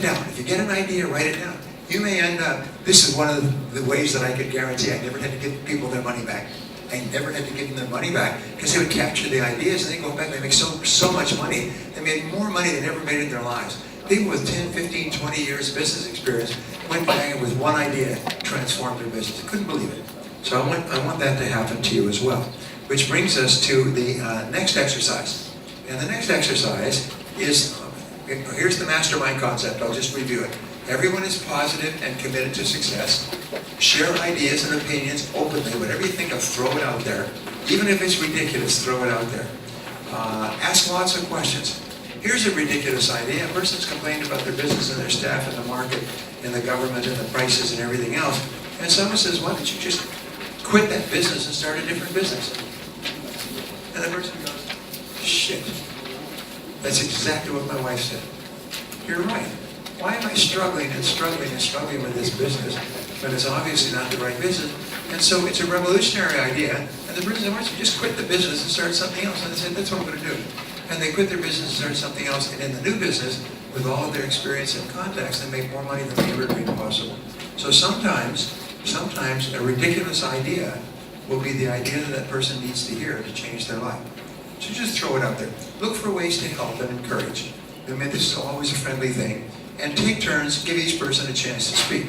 down. If you get an idea, write it down. You may end up, this is one of the ways that I could guarantee I never had to give people their money back. I never had to give them their money back because they would capture the ideas and they go back, they make so much money. They made more money than they ever made in their lives. People with 10, 15, 20 years of business experience went back and with one idea transformed their business. I couldn't believe it. So I want that to happen to you as well. Which brings us to the next exercise. And the next exercise is, here's the Mastermind Concept. I'll just review it. Everyone is positive and committed to success. Share ideas and opinions openly. Whatever you think of, throw it out there. Even if it's ridiculous, throw it out there. Ask lots of questions. Here's a ridiculous idea. A person's complained about their business and their staff and the market and the government and the prices and everything else. And someone says, why don't you just quit that business and start a different business? And the person goes, shit. That's exactly what my wife said. You're right. Why am I struggling and struggling and struggling with this business when it's obviously not the right business? And so it's a revolutionary idea. And the person said, why don't you just quit the business and start something else? And they said, that's what I'm going to do. And they quit their business and start something else. And in the new business, with all of their experience and contacts, they make more money than they ever dreamed possible. So sometimes a ridiculous idea will be the idea that person needs to hear to change their life. So just throw it out there. Look for ways to help and encourage. I mean, this is always a friendly thing. And take turns, give each person a chance to speak.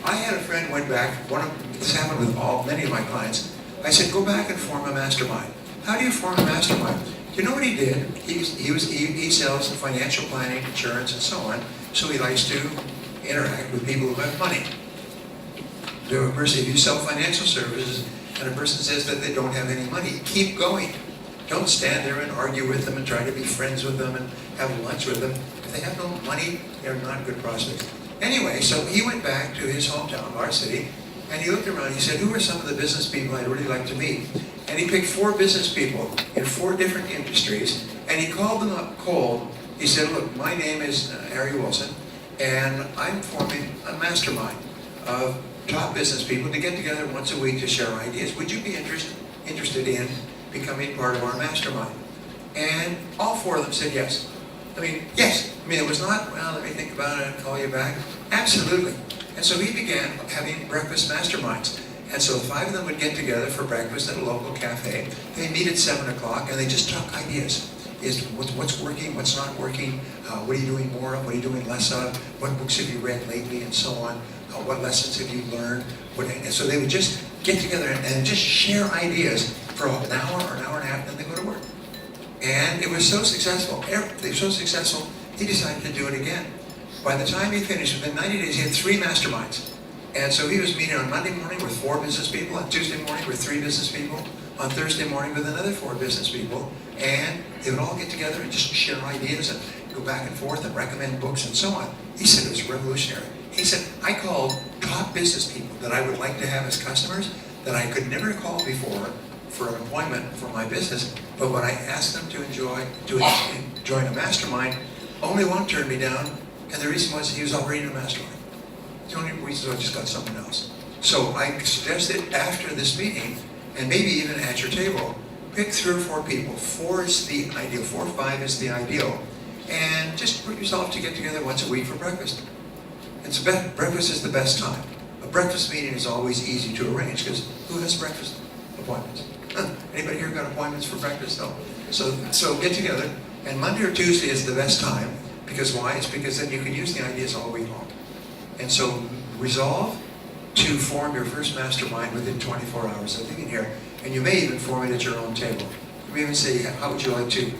I had a friend went back, this happened with many of my clients. I said, go back and form a mastermind. How do you form a mastermind? You know what he did? He sells financial planning, insurance, and so on. So he likes to interact with people who have money. If you sell financial services and a person says that they don't have any money, keep going. Don't stand there and argue with them and try to be friends with them and have lunch with them. If they have no money, they're not good prospects. Anyway, so he went back to his hometown, our city, and he looked around. He said, who are some of the business people I'd really like to meet? And he picked 4 business people in 4 different industries, and he called them up cold. He said, look, my name is Harry Wilson, and I'm forming a mastermind of top business people to get together once a week to share ideas. Would you be interested in becoming part of our mastermind? And all 4 of them said yes. Yes. It was not, well, let me think about it and call you back. Absolutely. And so he began having breakfast masterminds. And so 5 of them would get together for breakfast at a local cafe. They meet at 7 o'clock and they just talk ideas. What's working, what's not working, what are you doing more of, what are you doing less of, what books have you read lately, and so on. What lessons have you learned? And so they would just get together and just share ideas for an hour or an hour and a half, and then they go to work. And it was so successful. They were so successful, he decided to do it again. By the time he finished, within 90 days, he had 3 masterminds. And so he was meeting on Monday morning with 4 business people, on Tuesday morning with 3 business people, on Thursday morning with another 4 business people, and they would all get together and just share ideas and go back and forth and recommend books and so on. He said it was revolutionary. He said, I called top business people that I would like to have as customers that I could never call before for an appointment for my business, but when I asked them to join a mastermind, only one turned me down, and the reason was he was already in a mastermind. The only reason was I just got someone else. So I suggested after this meeting, and maybe even at your table, pick 3 or 4 people. 4 is the ideal. 4 or 5 is the ideal. And just put yourself to get together once a week for breakfast. Breakfast is the best time. A breakfast meeting is always easy to arrange because who has breakfast appointments? Anybody here got appointments for breakfast? No. So get together, and Monday or Tuesday is the best time. Because why? It's because then you can use the ideas all week long. And so resolve to form your first mastermind within 24 hours of being here, and you may even form it at your own table. You may even say, how would you like to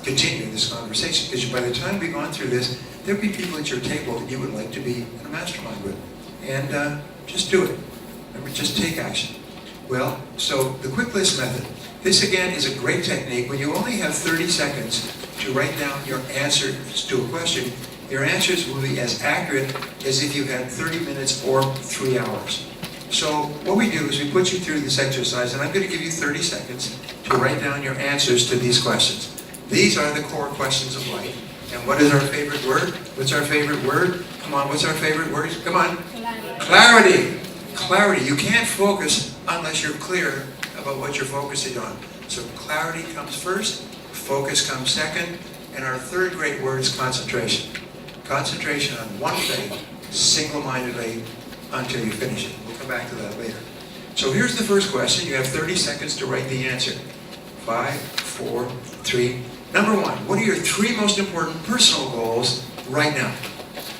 continue this conversation? Because by the time we've gone through this, there'll be people at your table that you would like to be in a mastermind with. And just do it. Remember, just take action. Well, so the quick list method. This again is a great technique. When you only have 30 seconds to write down your answers to a question, your answers will be as accurate as if you had 30 minutes or 3 hours. So what we do is we put you through this exercise, and I'm going to give you 30 seconds to write down your answers to these questions. These are the core questions of life. And what is our favorite word? What's our favorite word? Come on, what's our favorite word? Come on. Clarity. Clarity. You can't focus unless you're clear about what you're focusing on. So clarity comes first, focus comes second, and our third great word is concentration. Concentration on one thing, single-mindedly, until you finish it. We'll come back to that later. So here's the first question. You have 30 seconds to write the answer. 5, 4, 3. Number 1, what are your 3 most important personal goals right now?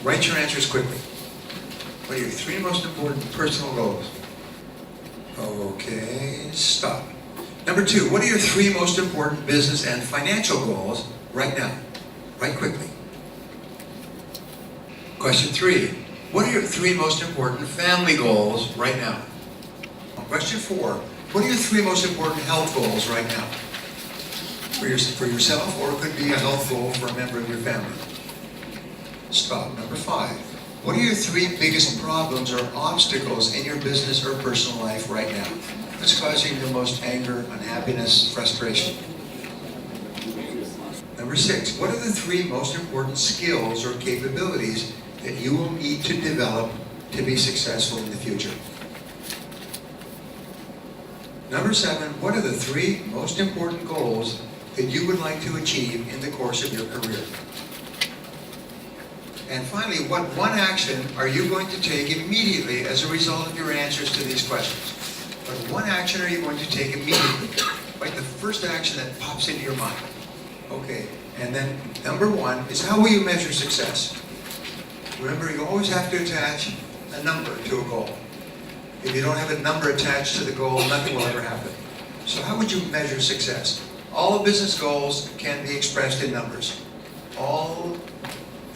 Write your answers quickly. What are your 3 most important personal goals? Okay, stop. Number 2, what are your 3 most important business and financial goals right now? Write quickly. Question 3, what are your 3 most important family goals right now? Question 4, what are your 3 most important health goals right now? For yourself, or it could be a health goal for a member of your family. Stop. Number 5, what are your 3 biggest problems or obstacles in your business or personal life right now? What's causing the most anger, unhappiness, frustration? Number 6, what are the 3 most important skills or capabilities that you will need to develop to be successful in the future? Number 7, what are the 3 most important goals that you would like to achieve in the course of your career? And finally, what 1 action are you going to take immediately as a result of your answers to these questions? What 1 action are you going to take immediately? Right, the first action that pops into your mind. Okay, and then number 1 is, how will you measure success? Remember, you always have to attach a number to a goal. If you don't have a number attached to the goal, nothing will ever happen. So how would you measure success? All business goals can be expressed in numbers. All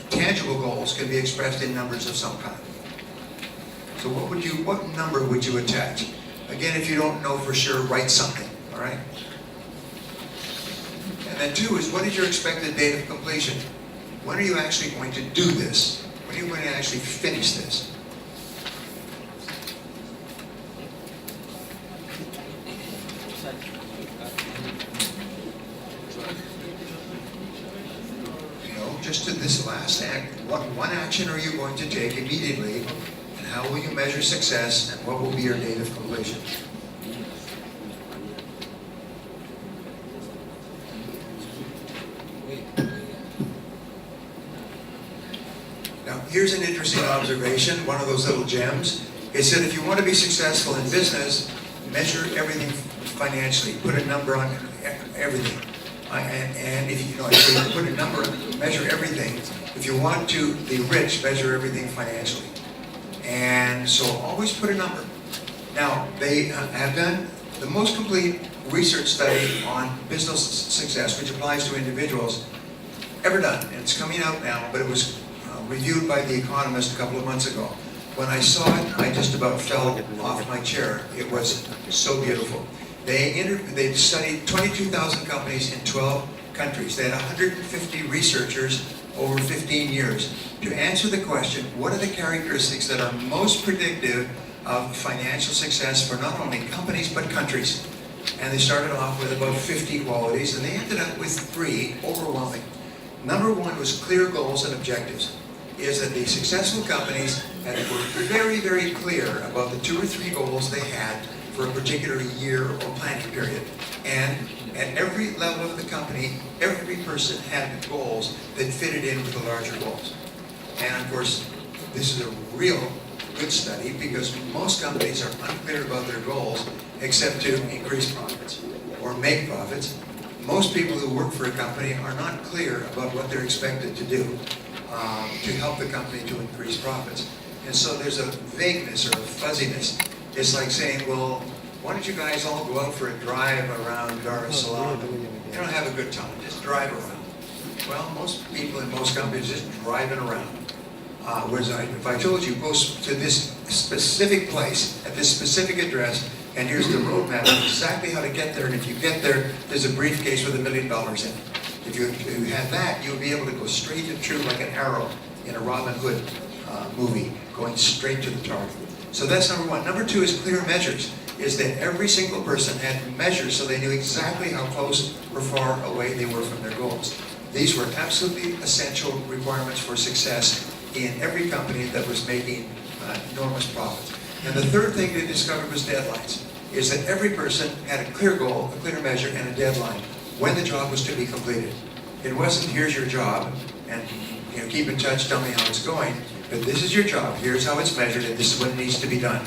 tangible goals can be expressed in numbers of some kind. So what number would you attach? Again, if you don't know for sure, write something, all right? And then 2 is, what is your expected date of completion? When are you actually going to do this? When are you going to actually finish this? Just to this last act, what 1 action are you going to take immediately, and how will you measure success, and what will be your date of completion? Now, here's an interesting observation, one of those little gems. It said if you want to be successful in business, measure everything financially, put a number on everything. And if you put a number, measure everything. If you want to be rich, measure everything financially. And so always put a number. Now, they have done the most complete research study on business success, which applies to individuals, ever done. And it's coming out now, but it was reviewed by The Economist a couple of months ago. When I saw it, I just about fell off my chair. It was so beautiful. They studied 22,000 companies in 12 countries. They had 150 researchers over 15 years to answer the question, what are the characteristics that are most predictive of financial success for not only companies but countries? And they started off with about 50 qualities, and they ended up with 3 overwhelming. Number 1 was clear goals and objectives. Is that the successful companies were very, very clear about the 2 or 3 goals they had for a particular year or planning period. And at every level of the company, every person had goals that fitted in with the larger goals. And of course, this is a real good study because most companies are unclear about their goals except to increase profits or make profits. Most people who work for a company are not clear about what they're expected to do to help the company to increase profits. And so there's a vagueness or a fuzziness. It's like saying, well, why don't you guys all go out for a drive around Dar es Salaam? You don't have a good time, just drive around. Well, most people in most companies just driving around. Whereas if I told you, go to this specific place, at this specific address, and here's the roadmap of exactly how to get there, and if you get there, there's a briefcase with $1 million in it. If you had that, you'll be able to go straight and true like an arrow in a Robin Hood movie, going straight to the target. So that's number 1. Number 2 is clear measures, is that every single person had measures so they knew exactly how close or far away they were from their goals. These were absolutely essential requirements for success in every company that was making enormous profits. And the third thing they discovered was deadlines, is that every person had a clear goal, a clear measure, and a deadline when the job was to be completed. It wasn't, here's your job, and keep in touch, tell me how it's going. But this is your job. Here's how it's measured, and this is what needs to be done.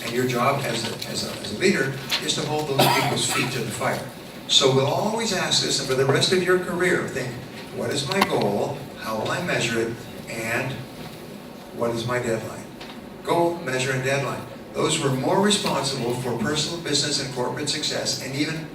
And your job as a leader is to hold those people's feet to the fire. So we'll always ask this, and for the rest of your career, think, what is my goal? How will I measure it? And what is my deadline? Goal, measure, and deadline. Those were more responsible for personal, business, and corporate success, and even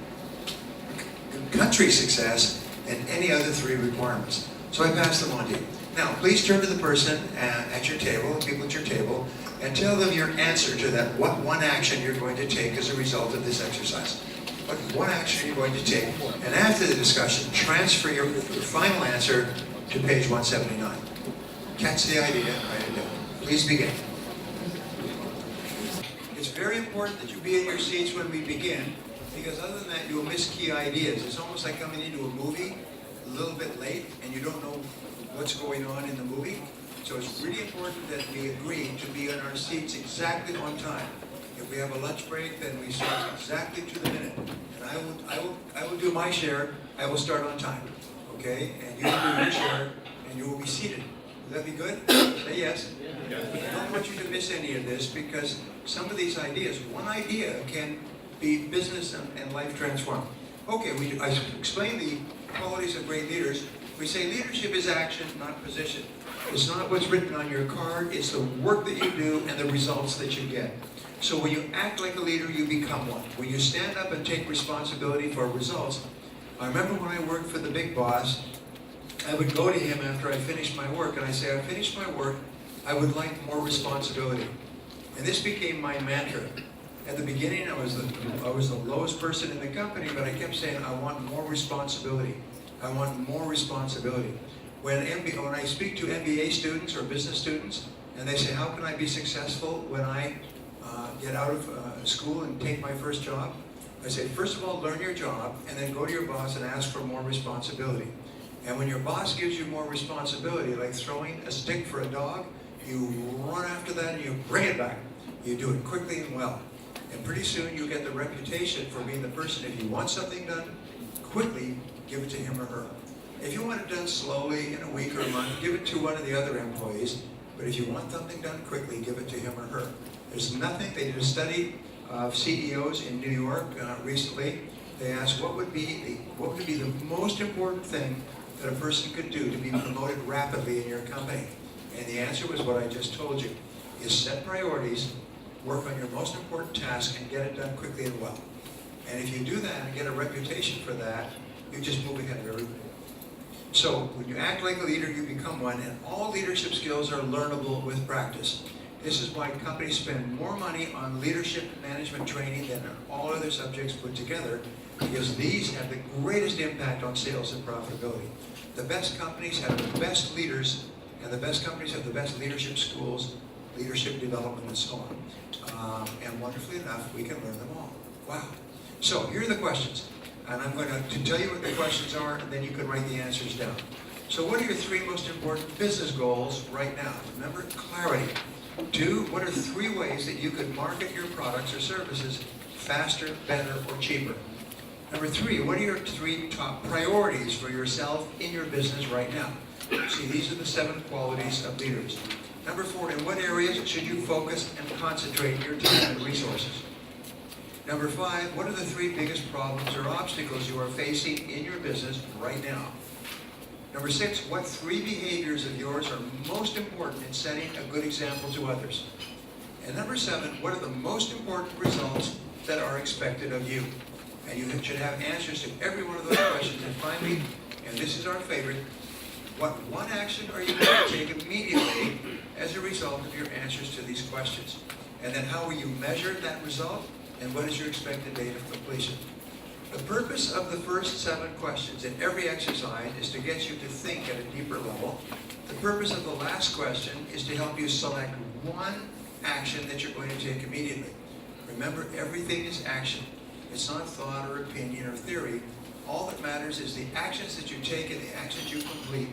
country success than any other three requirements. So I pass them on to you. Now, please turn to the person at your table, the people at your table, and tell them your answer to that, what one action you're going to take as a result of this exercise. What one action you're going to take. And after the discussion, transfer your final answer to page 179. Catch the idea, write it down. Please begin. It's very important that you be in your seats when we begin, because other than that, you'll miss key ideas. It's almost like coming into a movie a little bit late, and you don't know what's going on in the movie. So it's really important that we agree to be in our seats exactly on time. If we have a lunch break, then we start exactly to the minute. And I will do my share. I will start on time, okay? And you will do your share, and you will be seated. Will that be good? Say yes. I don't want you to miss any of this, because some of these ideas, one idea can be business and life transforming. Okay, I explained the qualities of great leaders. We say leadership is action, not position. It's not what's written on your card, it's the work that you do and the results that you get. So when you act like a leader, you become one. When you stand up and take responsibility for results, I remember when I worked for the big boss, I would go to him after I finished my work, and I say, I finished my work, I would like more responsibility. And this became my mantra. At the beginning, I was the lowest person in the company, but I kept saying, I want more responsibility. I want more responsibility. When I speak to MBA students or business students, and they say, how can I be successful when I get out of school and take my first job? I say, first of all, learn your job, and then go to your boss and ask for more responsibility. And when your boss gives you more responsibility, like throwing a stick for a dog, you run after that and you bring it back. You do it quickly and well. And pretty soon you get the reputation for being the person, if you want something done quickly, give it to him or her. If you want it done slowly, in a week or a month, give it to one of the other employees. But if you want something done quickly, give it to him or her. There's nothing. They did a study of CEOs in New York recently. They asked what would be the most important thing that a person could do to be promoted rapidly in your company. And the answer was what I just told you, is set priorities, work on your most important task, and get it done quickly and well. And if you do that and get a reputation for that, you just move ahead of everybody. So when you act like a leader, you become one, and all leadership skills are learnable with practice. This is why companies spend more money on leadership management training than on all other subjects put together, because these have the greatest impact on sales and profitability. The best companies have the best leaders, and the best companies have the best leadership schools, leadership development, and so on. And wonderfully enough, we can learn them all. Wow. So here are the questions. And I'm going to tell you what the questions are, and then you can write the answers down. So what are your three most important business goals right now? Remember, clarity. 2, what are 3 ways that you could market your products or services faster, better, or cheaper? Number 3, what are your 3 top priorities for yourself in your business right now? See, these are the 7 qualities of leaders. Number 4, in what areas should you focus and concentrate your time and resources? Number 5, what are the 3 biggest problems or obstacles you are facing in your business right now? Number 6, what 3 behaviors of yours are most important in setting a good example to others? And number 7, what are the most important results that are expected of you? And you should have answers to every one of those questions. And finally, and this is our favorite, what one action are you going to take immediately as a result of your answers to these questions? And then how will you measure that result? And what is your expected date of completion? The purpose of the first 7 questions in every exercise is to get you to think at a deeper level. The purpose of the last question is to help you select one action that you're going to take immediately. Remember, everything is action. It's not thought or opinion or theory. All that matters is the actions that you take and the actions you complete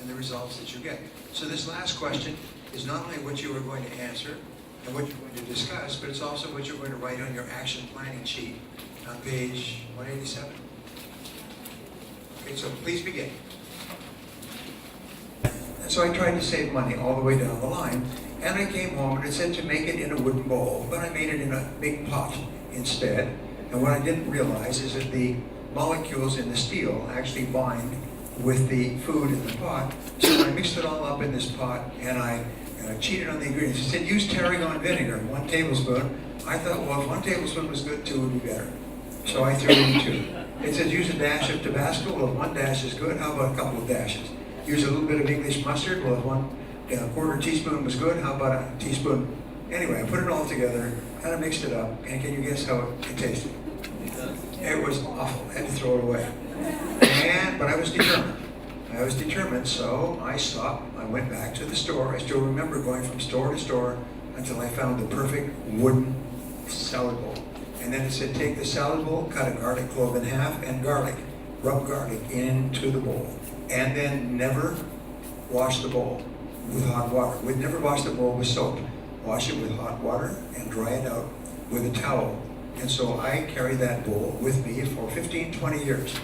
and the results that you get. So this last question is not only what you are going to answer and what you're going to discuss, but it's also what you're going to write on your action planning sheet on page 187. Okay, so please begin. so I tried to save money all the way down the line, and I came home and it said to make it in a wooden bowl, but I made it in a big pot instead. And what I didn't realize is that the molecules in the steel actually bind with the food in the pot. So I mixed it all up in this pot, and I cheated on the ingredients. It said use tarragon vinegar, 1 tablespoon. I thought, well, if 1 tablespoon was good, 2 would be better. So I threw in 2. It says use a dash of Tabasco. Well, if 1 dash is good, how about a couple of dashes? Use a little bit of English mustard. Well, if 1/4 teaspoon was good, how about a teaspoon? Anyway, I put it all together, kind of mixed it up, and can you guess how it tasted? It was awful. I had to throw it away. But I was determined. So I stopped. I went back to the store. I still remember going from store to store until I found the perfect wooden salad bowl. And then it said, take the salad bowl, cut a garlic clove in half, and rub garlic into the bowl. And then never wash the bowl with hot water. We'd never wash the bowl with soap. Wash it with hot water and dry it out with a towel. And so I carried that bowl with me for 15, 20 years.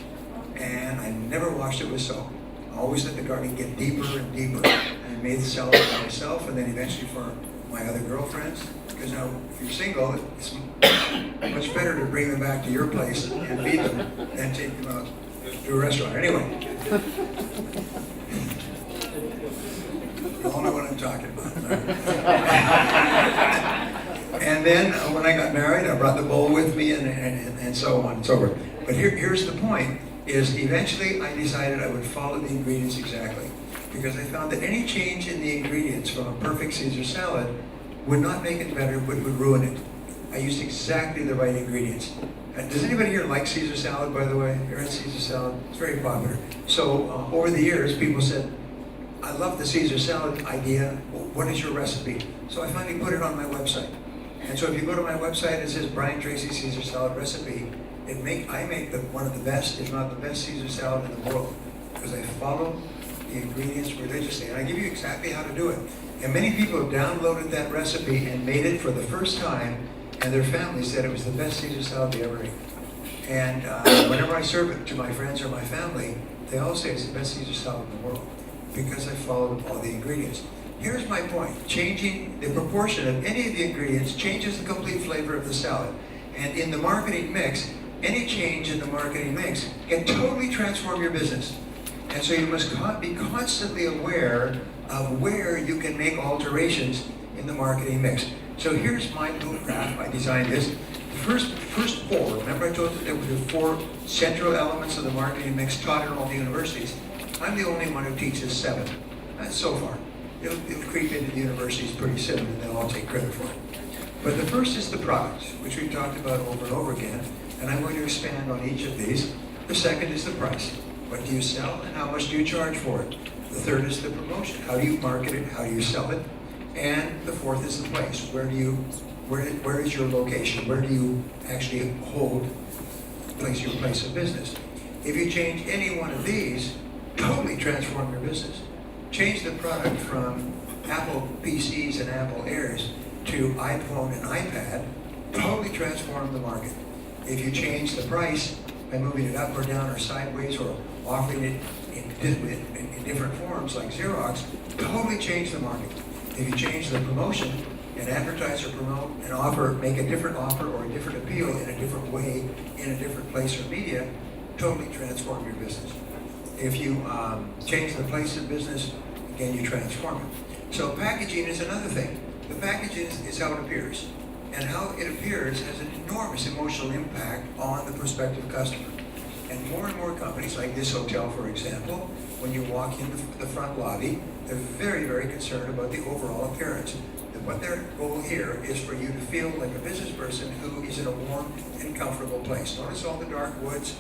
And I never washed it with soap. I always let the garlic get deeper and deeper. I made the salad for myself and then eventually for my other girlfriends. Because now, if you're single, it's much better to bring them back to your place and feed them than take them out to a restaurant. Anyway. You all know what I'm talking about. And then when I got married, I brought the bowl with me and so on and so forth. But here's the point, is eventually I decided I would follow the ingredients exactly. Because I found that any change in the ingredients from a perfect Caesar salad would not make it better, but would ruin it. I used exactly the right ingredients. Does anybody here like Caesar salad, by the way? You're in Caesar salad? It's very popular. So over the years, people said, I love the Caesar salad idea. What is your recipe? So I finally put it on my website. And so if you go to my website, it says Brian Tracy Caesar salad recipe. I make one of the best, if not the best Caesar salad in the world, because I follow the ingredients religiously. And I give you exactly how to do it. And many people have downloaded that recipe and made it for the first time, and their family said it was the best Caesar salad they ever ate. And whenever I serve it to my friends or my family, they all say it's the best Caesar salad in the world, because I followed all the ingredients. Here's my point. Changing the proportion of any of the ingredients changes the complete flavor of the salad. And in the marketing mix, any change in the marketing mix can totally transform your business. And so you must be constantly aware of where you can make alterations in the marketing mix. So here's my little graph. I designed this. The first 4, remember I told you there were 4 central elements of the marketing mix taught in all the universities. I'm the only one who teaches 7. So far. It'll creep into the universities pretty soon, and they'll all take credit for it. But the first is the product, which we've talked about over and over again, and I'm going to expand on each of these. The second is the price. What do you sell, and how much do you charge for it? The third is the promotion. How do you market it? How do you sell it? And the fourth is the place. Where is your location? Where do you actually place your place of business? If you change any one of these, totally transform your business. Change the product from Apple PCs and Apple Airs to iPhone and iPad, totally transform the market. If you change the price by moving it up or down or sideways or offering it in different forms like Xerox, totally change the market. If you change the promotion and advertise or promote and offer, make a different offer or a different appeal in a different way, in a different place or media, totally transform your business. If you change the place of business, again, you transform it. So packaging is another thing. The packaging is how it appears. And how it appears has an enormous emotional impact on the prospective customer. And more companies, like this hotel, for example, when you walk into the front lobby, they're very, very concerned about the overall appearance. And what their goal here is for you to feel like a business person who is in a warm and comfortable place. Notice all the dark woods,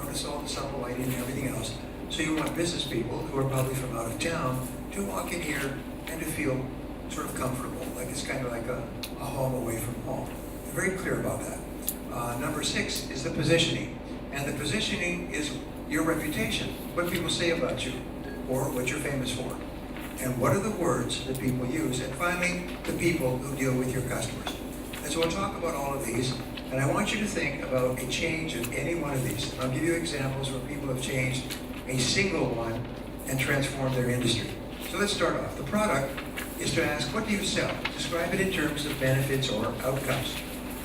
notice all the summer lighting and everything else. So you want business people who are probably from out of town to walk in here and to feel sort of comfortable, like it's kind of like a home away from home. They're very clear about that. Number 6 is the positioning. And the positioning is your reputation, what people say about you, or what you're famous for. And what are the words that people use? And finally, the people who deal with your customers. And so we'll talk about all of these, and I want you to think about a change of any one of these. And I'll give you examples where people have changed a single one and transformed their industry. So let's start off. The product is to ask, what do you sell? Describe it in terms of benefits or outcomes.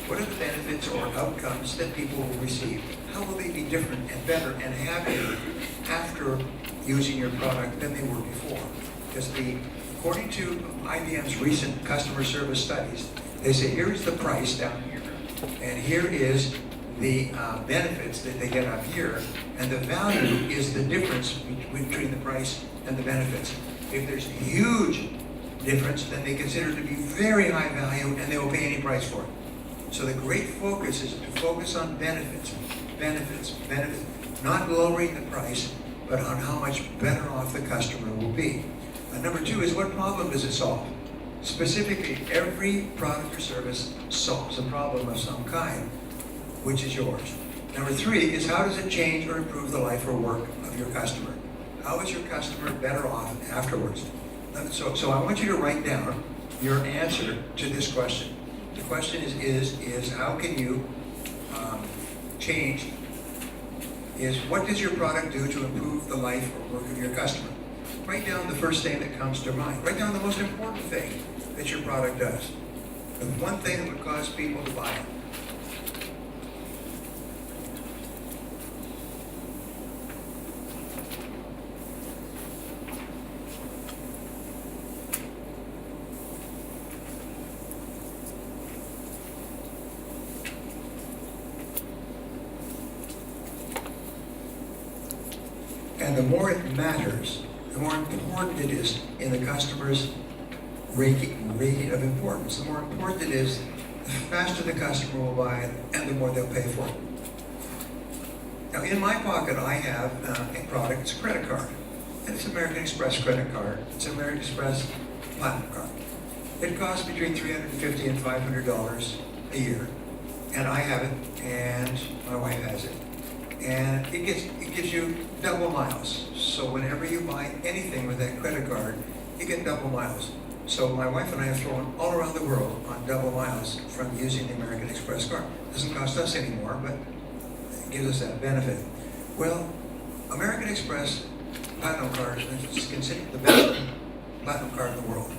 What are the benefits or outcomes that people will receive? How will they be different and better and happier after using your product than they were before? Because according to IBM's recent customer service studies, they say here's the price down here, and here is the benefits that they get up here, and the value is the difference between the price and the benefits. If there's a huge difference, then they consider it to be very high value, and they will pay any price for it. So the great focus is to focus on benefits, benefits, benefits, not lowering the price, but on how much better off the customer will be. Number two is, what problem does it solve? Specifically, every product or service solves a problem of some kind, which is yours. Number three is, how does it change or improve the life or work of your customer? How is your customer better off afterwards? So I want you to write down your answer to this question. The question is how can you change, is what does your product do to improve the life or work of your customer? Write down the first thing that comes to mind. Write down the most important thing that your product does. The one thing that would cause people to buy it. And the more it matters, the more important it is in the customer's rating of importance. The more important it is, the faster the customer will buy it, and the more they'll pay for it. Now, in my pocket, I have a product. It's a credit card, and it's an American Express credit card. It's an American Express Platinum card. It costs between $350 and $500 a year, and I have it, and my wife has it. And it gives you double miles. So whenever you buy anything with that credit card, you get double miles. So my wife and I have flown all around the world on double miles from using the American Express card. It doesn't cost us anymore, but it gives us that benefit. Well, American Express Platinum card is considered the best Platinum card in the world.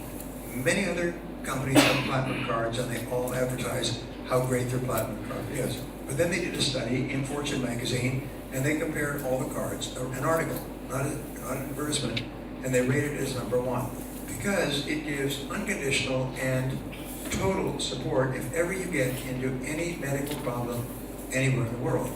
Many other companies have Platinum cards, and they all advertise how great their Platinum card is. But then they did a study in Fortune magazine, and they compared all the cards, an article, not an advertisement, and they rated it as number one because it gives unconditional and total support if ever you get into any medical problem anywhere in the world.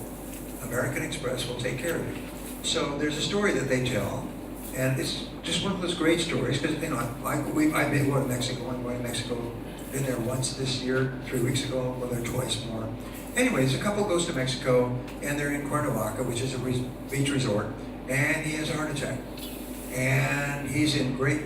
American Express will take care of you. So there's a story that they tell, and it's just one of those great stories because I've been going to Mexico. I'm going to Mexico. Been there once this year, 3 weeks ago, well, there twice more. Anyways, a couple goes to Mexico, and they're in Cuernavaca, which is a beach resort, and he has a heart attack. And he's in great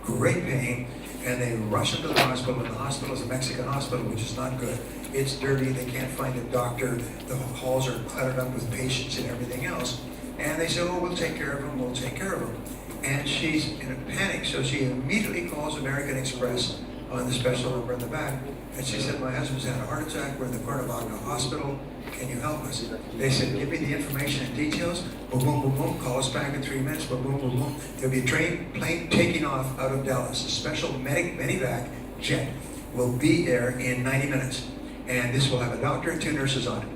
pain, and they rush him to the hospital, and the hospital is a Mexican hospital, which is not good. It's dirty, they can't find a doctor, the halls are cluttered up with patients and everything else. And they say, oh, we'll take care of him, we'll take care of him. And she's in a panic, so she immediately calls American Express on the special number in the back. And she said, my husband's had a heart attack, we're in the Cuernavaca hospital, can you help us? They said, give me the information and details, boom, boom, boom, boom, call us back in 3 minutes, boom, boom, boom, boom. There'll be a plane taking off out of Dallas. A special medivac jet will be there in 90 minutes. And this will have a doctor and 2 nurses on it.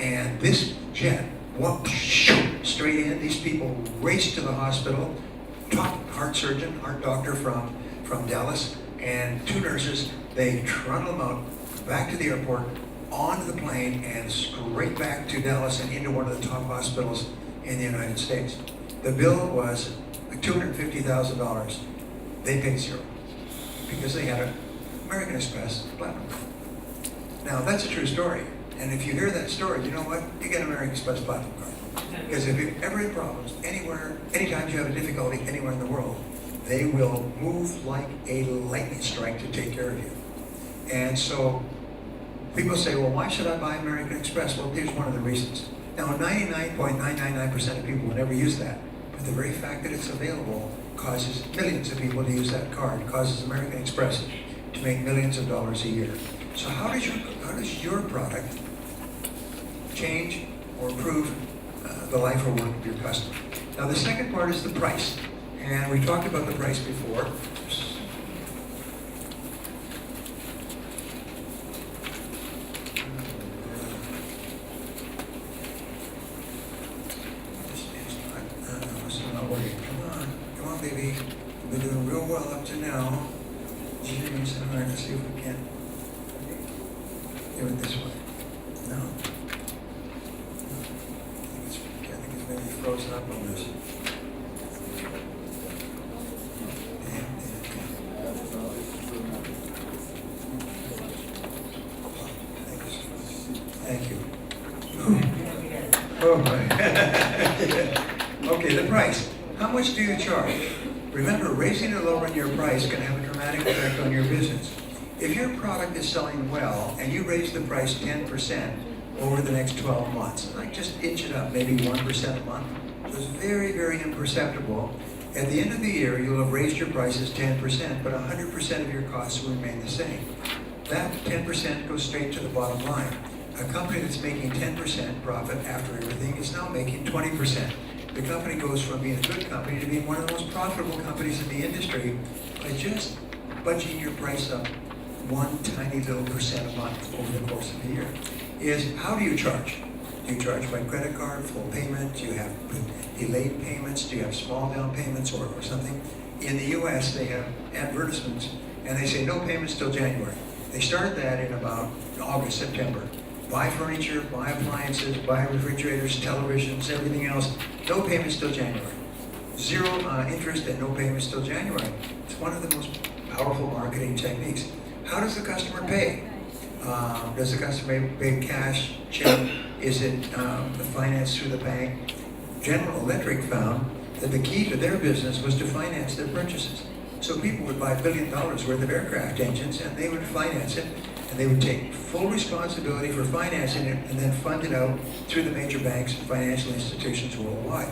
And this jet went straight in. These people raced to the hospital, top heart surgeon, heart doctor from Dallas, and 2 nurses. They trundle them out back to the airport, onto the plane, and straight back to Dallas and into one of the top hospitals in the United States. The bill was $250,000. They paid zero because they had an American Express Platinum. Now, that's a true story. And if you hear that story, you know what? You get an American Express Platinum card. Because if you've ever had problems anywhere, anytime you have a difficulty anywhere in the world, they will move like a lightning strike to take care of you. And so people say, well, why should I buy American Express? Well, here's one of the reasons. Now, 99.999% of people will never use that. But the very fact that it's available causes millions of people to use that card, causes American Express to make millions of dollars a year. So how does your product change or improve the life or work of your customer? Now, the second part is the price. And we talked about the price before. This is not working. Come on, baby. We've been doing real well up to now. Jeez, all right, let's see if we can do it this way. No. I think it's maybe frozen up on this. Thank you. Oh, okay, the price. How much do you charge? Remember, raising or lowering your price can have a dramatic effect on your business. If your product is selling well and you raise the price 10% over the next 12 months, like just inch it up, maybe 1% a month, so it's very, very imperceptible. At the end of the year, you'll have raised your prices 10%, but 100% of your costs will remain the same. That 10% goes straight to the bottom line. A company that's making 10% profit after everything is now making 20%. The company goes from being a good company to being one of the most profitable companies in the industry by just budgeting your price up one tiny little percent a month over the course of the year. Is how do you charge? Do you charge by credit card, full payment? Do you have delayed payments? Do you have small down payments or something? In the US, they have advertisements and they say no payments till January. They start that in about August, September. Buy furniture, buy appliances, buy refrigerators, televisions, everything else. No payments till January. Zero interest and no payments till January. It's one of the most powerful marketing techniques. How does the customer pay? Does the customer pay cash, check? Is it financed through the bank? General Electric found that the key to their business was to finance their purchases. So people would buy $1 billion worth of aircraft engines and they would finance it. And they would take full responsibility for financing it and then fund it out through the major banks and financial institutions worldwide.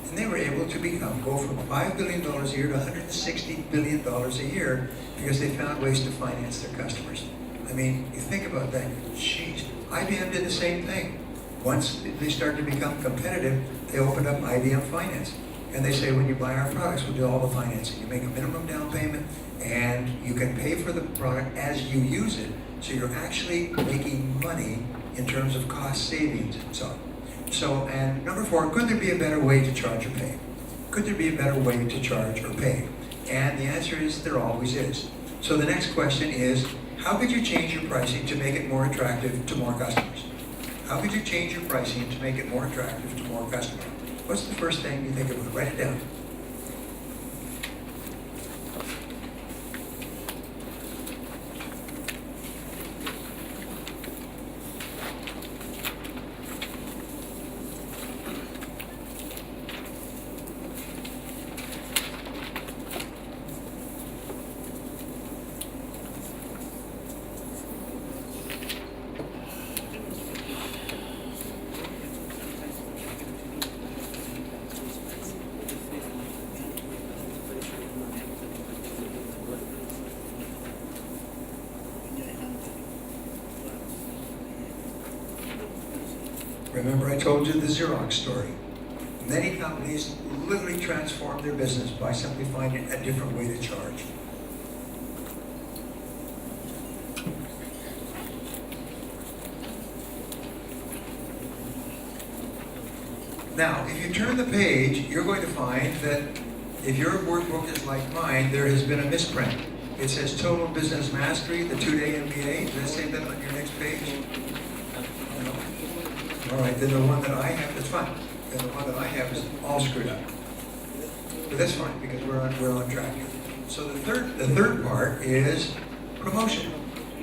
And they were able to go from $5 billion a year to $160 billion a year because they found ways to finance their customers. I mean, you think about that, geez, IBM did the same thing. Once they started to become competitive, they opened up IBM Finance. And they say, when you buy our products, we'll do all the financing. You make a minimum down payment, and you can pay for the product as you use it. So you're actually making money in terms of cost savings and so on. So, and number 4, could there be a better way to charge or pay? Could there be a better way to charge or pay? And the answer is there always is. So the next question is, how could you change your pricing to make it more attractive to more customers? How could you change your pricing to make it more attractive to more customers? What's the first thing you think about? Write it down. Remember I told you the Xerox story. Many companies literally transform their business by simply finding a different way to charge. Now, if you turn the page, you're going to find that if your workbook is like mine, there has been a misprint. It says Total Business Mastery, the 2-day MBA. Does it say that on your next page? No. All right, then the one that I have, that's fine. Then the one that I have is all screwed up. But that's fine, because we're on track here. So the third part is promotion.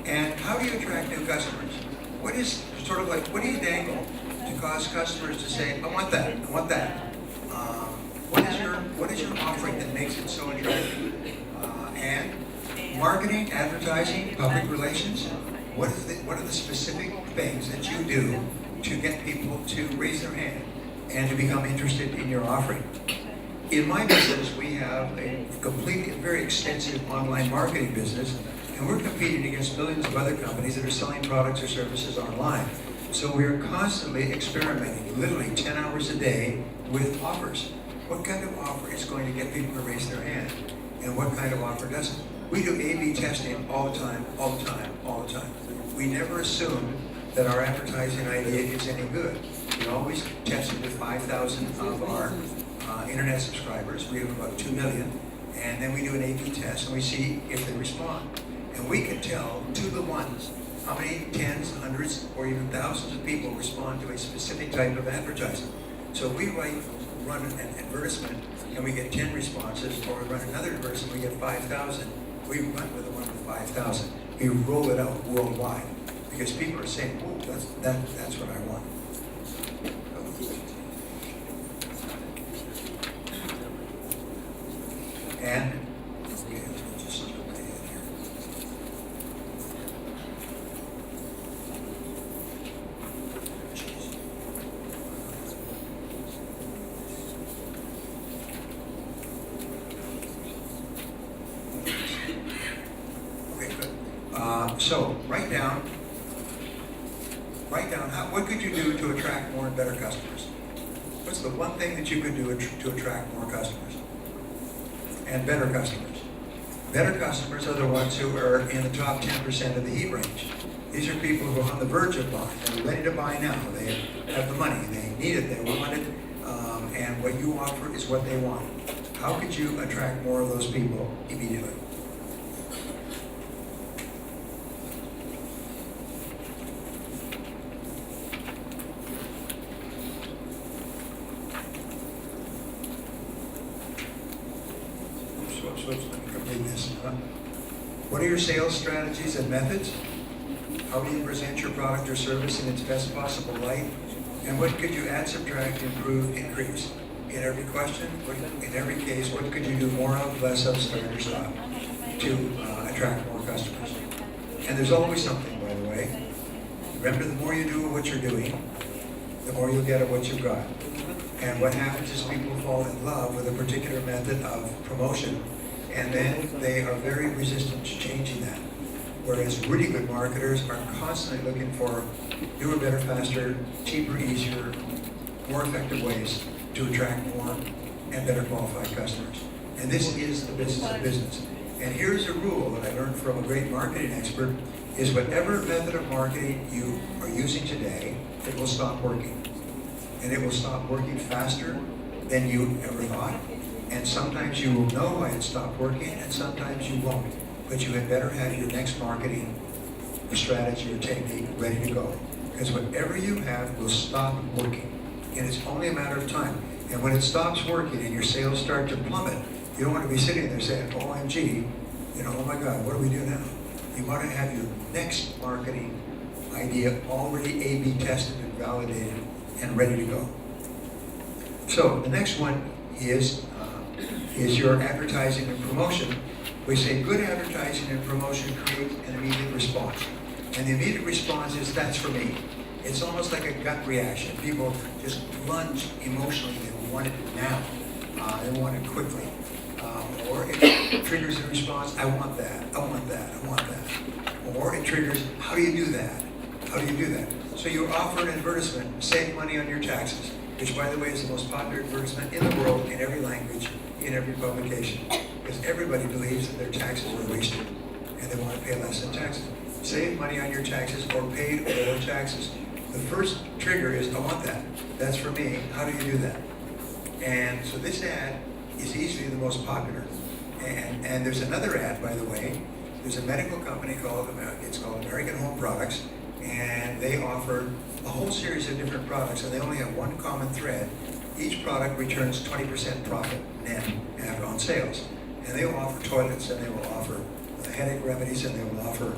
And how do you attract new customers? What is sort of like, what do you dangle to cause customers to say, I want that, I want that? What is your offering that makes it so attractive? And marketing, advertising, public relations, what are the specific things that you do to get people to raise their hand and to become interested in your offering? In my business, we have a very extensive online marketing business, and we're competing against millions of other companies that are selling products or services online. So we're constantly experimenting, literally 10 hours a day, with offers. what kind of offer is going to get people to raise their hand, and what kind of offer doesn't. We do A/B testing all the time, all the time, all the time. We never assume that our advertising idea is any good. We always test it with 5,000 of our internet subscribers. We have about 2 million. And then we do an A/B test and we see if they respond. And we can tell to the ones how many tens, hundreds, or even thousands of people respond to a specific type of advertising. So if we run an advertisement and we get 10 responses, or we run another advertisement and we get 5,000, we run with the one with 5,000. We roll it out worldwide because people are saying, "Oh, that's what I want." And okay, let me just jump ahead here. Okay, good. So write down what could you do to attract more and better customers? What's the one thing that you could do to attract more customers? And better customers. Better customers are the ones who are in the top 10% of the heat range. These are people who are on the verge of buying. They're ready to buy now. They have the money. They need it. They want it. And what you offer is what they want. How could you attract more of those people immediately? Let me complete this. What are your sales strategies and methods? How do you present your product or service in its best possible light? And what could you add, subtract, improve, increase? In every question, in every case, what could you do more of, less of, start or stop to attract more customers? And there's always something, by the way. Remember, the more you do of what you're doing, the more you'll get of what you've got. And what happens is people fall in love with a particular method of promotion, and then they are very resistant to changing that. Whereas really good marketers are constantly looking for newer, better, faster, cheaper, easier, more effective ways to attract more and better qualified customers. And this is the business of business. And here's a rule that I learned from a great marketing expert, is whatever method of marketing you are using today, it will stop working. And it will stop working faster than you ever thought. And sometimes you will know why it stopped working, and sometimes you won't. But you had better have your next marketing strategy or technique ready to go. Because whatever you have will stop working. And it's only a matter of time. And when it stops working and your sales start to plummet, you don't want to be sitting there saying, OMG, oh my God, what do we do now? You want to have your next marketing idea already A/B tested and validated and ready to go. So the next one is your advertising and promotion. We say good advertising and promotion create an immediate response. And the immediate response is, that's for me. It's almost like a gut reaction. People just lunge emotionally. They want it now. They want it quickly. Or it triggers a response, I want that, I want that, I want that. Or it triggers, how do you do that? How do you do that? So you offer an advertisement, save money on your taxes, which, by the way, is the most popular advertisement in the world, in every language, in every publication. Because everybody believes that their taxes are wasted, and they want to pay less in taxes. Save money on your taxes or paid lower taxes. The first trigger is, I want that. That's for me. How do you do that? And so this ad is easily the most popular. And there's another ad, by the way. There's a medical company called American Home Products, and they offer a whole series of different products, and they only have one common thread. Each product returns 20% profit net after on sales. And they will offer toilets, and they will offer headache remedies, and they will offer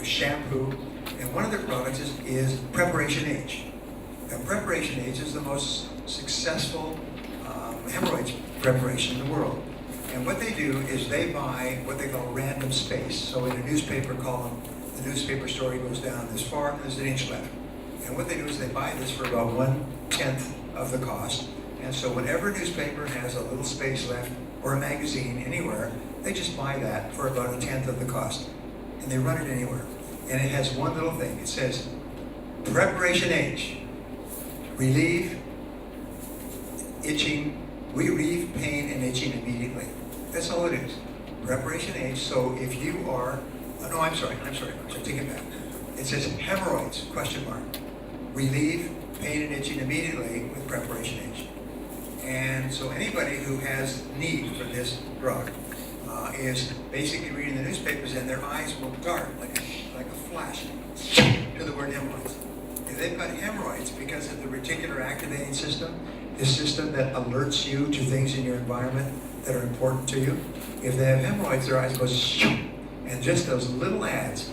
shampoo. And one of their products is Preparation H. And Preparation H is the most successful hemorrhoids preparation in the world. And what they do is they buy what they call random space. So in a newspaper column, the newspaper story goes down this far, and there's an inch left. And what they do is they buy this for about 1/10 of the cost. And so whenever a newspaper has a little space left, or a magazine anywhere, they just buy that for about 1/10 of the cost. And they run it anywhere. And it has one little thing. It says, Preparation H, relieve itching, we relieve pain and itching immediately. That's all it is. Preparation H. So if you are, no, I'm sorry, take it back. It says hemorrhoids, question mark. Relieve pain and itching immediately with Preparation H. And so anybody who has need for this drug is basically reading the newspapers and their eyes will dart like a flash to the word hemorrhoids. If they've got hemorrhoids because of the reticular activating system, this system that alerts you to things in your environment that are important to you, if they have hemorrhoids, their eyes go shoo, and just those little ads